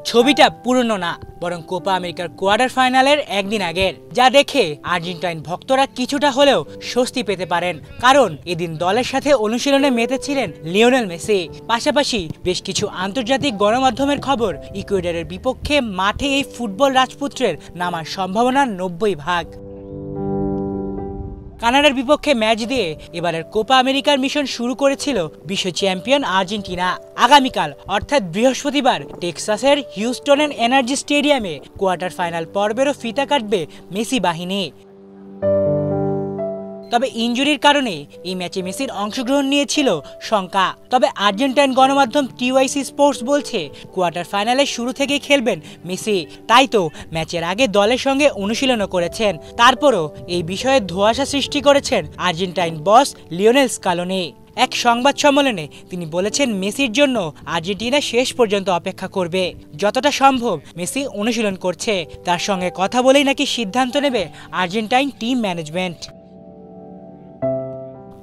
ছবিটা পুরনো না, বরং কোপা আমেরিকার কোয়ার্টার ফাইনালের একদিন আগের, যা দেখে আর্জেন্টাইন ভক্তরা কিছুটা হলেও স্বস্তি পেতে পারেন। কারণ এদিন দলের সাথে অনুশীলনে মেতেছিলেন লিওনেল মেসি। পাশাপাশি বেশ কিছু আন্তর্জাতিক গণমাধ্যমের খবর, ইকুয়েডরের বিপক্ষে মাঠে এই ফুটবল রাজপুত্রের নামার সম্ভাবনা 90%। কানাডার বিপক্ষে ম্যাচ দিয়ে এবারের কোপা আমেরিকার মিশন শুরু করেছিল বিশ্ব চ্যাম্পিয়ন আর্জেন্টিনা। আগামীকাল অর্থাৎ বৃহস্পতিবার টেক্সাসের হিউস্টনের এনার্জি স্টেডিয়ামে কোয়ার্টার ফাইনাল পর্বেরও ফিতা কাটবে মেসি বাহিনী। তবে ইনজুরির কারণে এই ম্যাচে মেসির অংশগ্রহণ নিয়েছিল শঙ্কা। তবে আর্জেন্টাইন গণমাধ্যম টিওয়াইসি স্পোর্টস বলছে কোয়ার্টার ফাইনালে শুরু থেকেই খেলবেন মেসি। তাই তো ম্যাচের আগে দলের সঙ্গে অনুশীলনও করেছেন। তারপরও এই বিষয়ে ধোঁয়াশা সৃষ্টি করেছেন আর্জেন্টাইন বস লিওনেল স্কালোনি। এক সংবাদ সম্মেলনে তিনি বলেছেন, মেসির জন্য আর্জেন্টিনা শেষ পর্যন্ত অপেক্ষা করবে। যতটা সম্ভব মেসি অনুশীলন করছে, তার সঙ্গে কথা বলেই নাকি সিদ্ধান্ত নেবে আর্জেন্টাইন টিম ম্যানেজমেন্ট।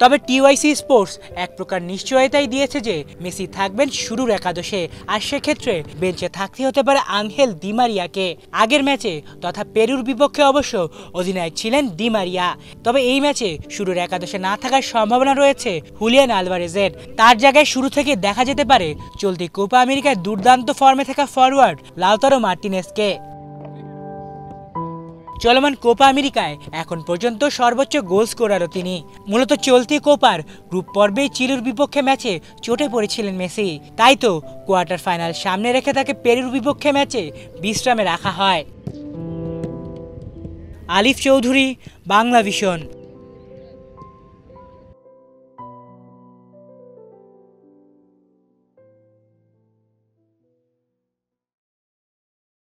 তবে টিওয়াইসি স্পোর্টস এক প্রকার নিশ্চয়তাই দিয়েছে যে মেসি থাকবেন শুরুর একাদশে, আর সেক্ষেত্রে বেঞ্চে থাকতে হতে পারে আঙ্গেল ডি মারিয়াকে। আগের ম্যাচে তথা পেরুর বিপক্ষে অবশ্য অধিনায়ক ছিলেন ডি মারিয়া। তবে এই ম্যাচে শুরুর একাদশে না থাকার সম্ভাবনা রয়েছে হুলিয়ান আলভারেজের। তার জায়গায় শুরু থেকে দেখা যেতে পারে চলতি কোপা আমেরিকায় দুর্দান্ত ফর্মে থাকা ফরওয়ার্ড লাউতারো মার্টিনেজকে। চলমান কোপা আমেরিকায় এখন পর্যন্ত সর্বোচ্চ গোল স্কোরারও তিনি। মূলত চলতি কোপার গ্রুপ পর্বেই চিলির বিপক্ষে ম্যাচে চোটে পড়েছিলেন মেসি। তাই তো কোয়ার্টার ফাইনাল সামনে রেখে তাকে পেরুর বিপক্ষে ম্যাচে বিশ্রামে রাখা হয়। আলিফ চৌধুরী, বাংলা ভিশন।